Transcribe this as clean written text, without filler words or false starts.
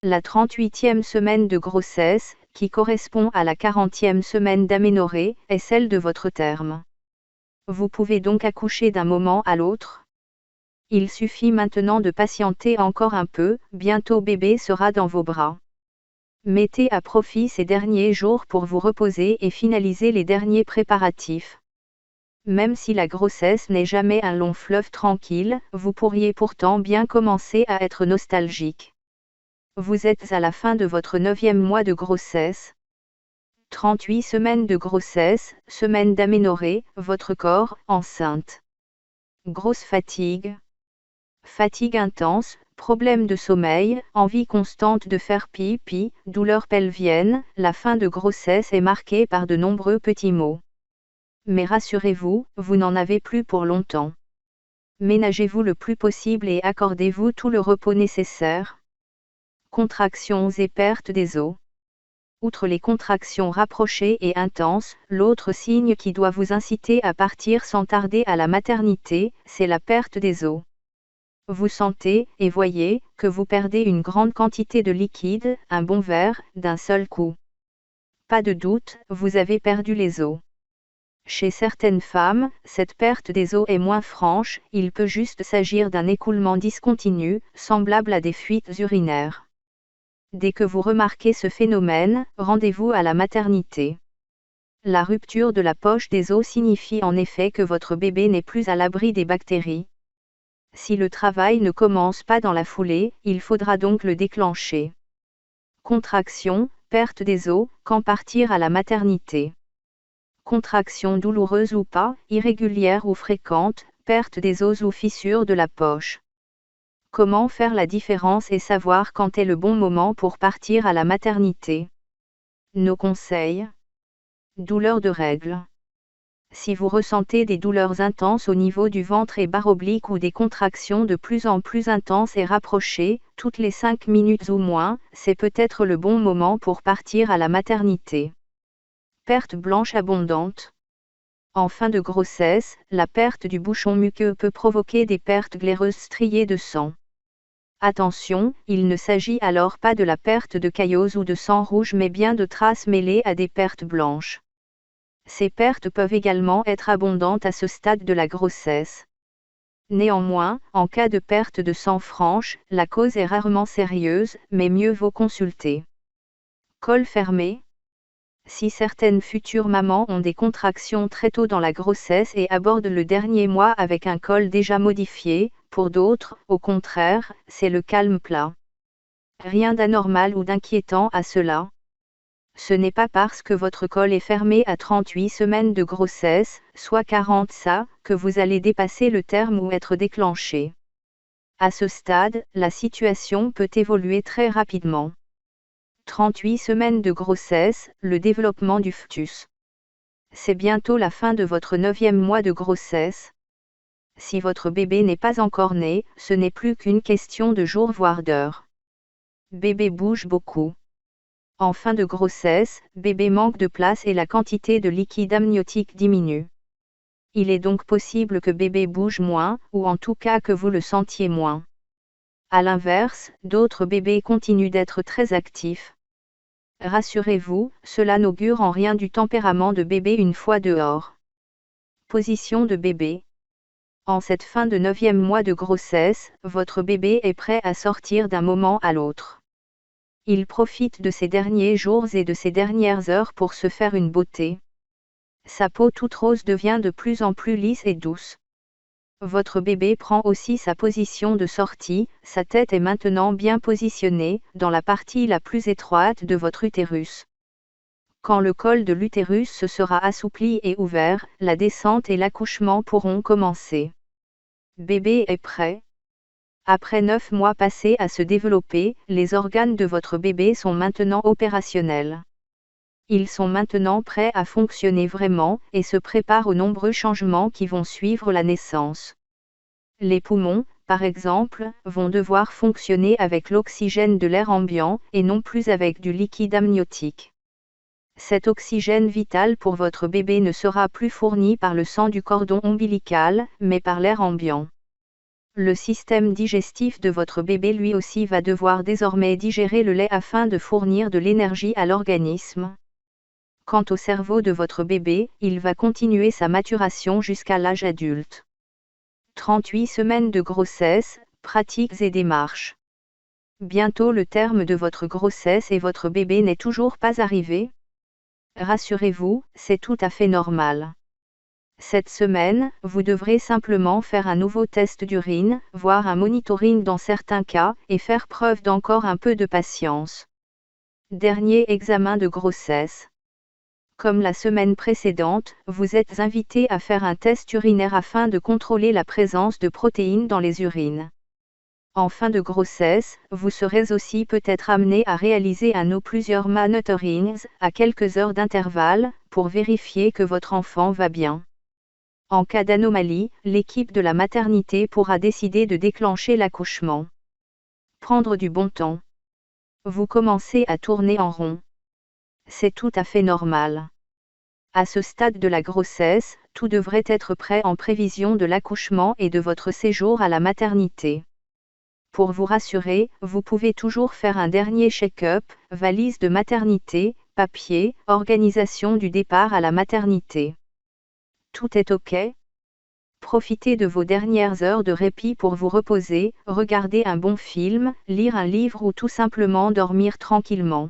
La 38e semaine de grossesse, qui correspond à la 40e semaine d'aménorrhée, est celle de votre terme. Vous pouvez donc accoucher d'un moment à l'autre. Il suffit maintenant de patienter encore un peu, bientôt bébé sera dans vos bras. Mettez à profit ces derniers jours pour vous reposer et finaliser les derniers préparatifs. Même si la grossesse n'est jamais un long fleuve tranquille, vous pourriez pourtant bien commencer à être nostalgique. Vous êtes à la fin de votre 9e mois de grossesse. 38 semaines de grossesse, semaine d'aménorrhée, votre corps, enceinte. Grosse fatigue. Fatigue intense, problème de sommeil, envie constante de faire pipi, douleurs pelviennes, la fin de grossesse est marquée par de nombreux petits maux. Mais rassurez-vous, vous n'en avez plus pour longtemps. Ménagez-vous le plus possible et accordez-vous tout le repos nécessaire. Contractions et perte des os. Outre les contractions rapprochées et intenses, l'autre signe qui doit vous inciter à partir sans tarder à la maternité, c'est la perte des os. Vous sentez, et voyez, que vous perdez une grande quantité de liquide, un bon verre, d'un seul coup. Pas de doute, vous avez perdu les os. Chez certaines femmes, cette perte des os est moins franche, il peut juste s'agir d'un écoulement discontinu, semblable à des fuites urinaires. Dès que vous remarquez ce phénomène, rendez-vous à la maternité. La rupture de la poche des os signifie en effet que votre bébé n'est plus à l'abri des bactéries. Si le travail ne commence pas dans la foulée, il faudra donc le déclencher. Contraction, perte des os, quand partir à la maternité. Contraction douloureuse ou pas, irrégulière ou fréquente, perte des os ou fissure de la poche. Comment faire la différence et savoir quand est le bon moment pour partir à la maternité? Nos conseils. Douleurs de règles. Si vous ressentez des douleurs intenses au niveau du ventre et barre oblique ou des contractions de plus en plus intenses et rapprochées, toutes les 5 minutes ou moins, c'est peut-être le bon moment pour partir à la maternité. Perte blanche abondante. En fin de grossesse, la perte du bouchon muqueux peut provoquer des pertes glaireuses striées de sang. Attention, il ne s'agit alors pas de la perte de caillots ou de sang rouge mais bien de traces mêlées à des pertes blanches. Ces pertes peuvent également être abondantes à ce stade de la grossesse. Néanmoins, en cas de perte de sang franche, la cause est rarement sérieuse, mais mieux vaut consulter. Col fermé. Si certaines futures mamans ont des contractions très tôt dans la grossesse et abordent le dernier mois avec un col déjà modifié, pour d'autres, au contraire, c'est le calme plat. Rien d'anormal ou d'inquiétant à cela. Ce n'est pas parce que votre col est fermé à 38 semaines de grossesse, soit 40 ça, que vous allez dépasser le terme ou être déclenché. À ce stade, la situation peut évoluer très rapidement. 38 semaines de grossesse, le développement du fœtus. C'est bientôt la fin de votre 9e mois de grossesse. Si votre bébé n'est pas encore né, ce n'est plus qu'une question de jours voire d'heures. Bébé bouge beaucoup. En fin de grossesse, bébé manque de place et la quantité de liquide amniotique diminue. Il est donc possible que bébé bouge moins, ou en tout cas que vous le sentiez moins. À l'inverse, d'autres bébés continuent d'être très actifs. Rassurez-vous, cela n'augure en rien du tempérament de bébé une fois dehors. Position de bébé. En cette fin de 9e mois de grossesse, votre bébé est prêt à sortir d'un moment à l'autre. Il profite de ces derniers jours et de ces dernières heures pour se faire une beauté. Sa peau toute rose devient de plus en plus lisse et douce. Votre bébé prend aussi sa position de sortie, sa tête est maintenant bien positionnée, dans la partie la plus étroite de votre utérus. Quand le col de l'utérus se sera assoupli et ouvert, la descente et l'accouchement pourront commencer. Bébé est prêt. Après 9 mois passés à se développer, les organes de votre bébé sont maintenant opérationnels. Ils sont maintenant prêts à fonctionner vraiment, et se préparent aux nombreux changements qui vont suivre la naissance. Les poumons, par exemple, vont devoir fonctionner avec l'oxygène de l'air ambiant, et non plus avec du liquide amniotique. Cet oxygène vital pour votre bébé ne sera plus fourni par le sang du cordon ombilical, mais par l'air ambiant. Le système digestif de votre bébé lui aussi va devoir désormais digérer le lait afin de fournir de l'énergie à l'organisme. Quant au cerveau de votre bébé, il va continuer sa maturation jusqu'à l'âge adulte. 38 semaines de grossesse, pratiques et démarches. Bientôt le terme de votre grossesse et votre bébé n'est toujours pas arrivé? Rassurez-vous, c'est tout à fait normal. Cette semaine, vous devrez simplement faire un nouveau test d'urine, voire un monitoring dans certains cas, et faire preuve d'encore un peu de patience. Dernier examen de grossesse. Comme la semaine précédente, vous êtes invité à faire un test urinaire afin de contrôler la présence de protéines dans les urines. En fin de grossesse, vous serez aussi peut-être amené à réaliser un ou plusieurs monitorings, à quelques heures d'intervalle, pour vérifier que votre enfant va bien. En cas d'anomalie, l'équipe de la maternité pourra décider de déclencher l'accouchement. Prendre du bon temps. Vous commencez à tourner en rond. C'est tout à fait normal. À ce stade de la grossesse, tout devrait être prêt en prévision de l'accouchement et de votre séjour à la maternité. Pour vous rassurer, vous pouvez toujours faire un dernier check-up, valise de maternité, papier, organisation du départ à la maternité. Tout est OK? Profitez de vos dernières heures de répit pour vous reposer, regarder un bon film, lire un livre ou tout simplement dormir tranquillement.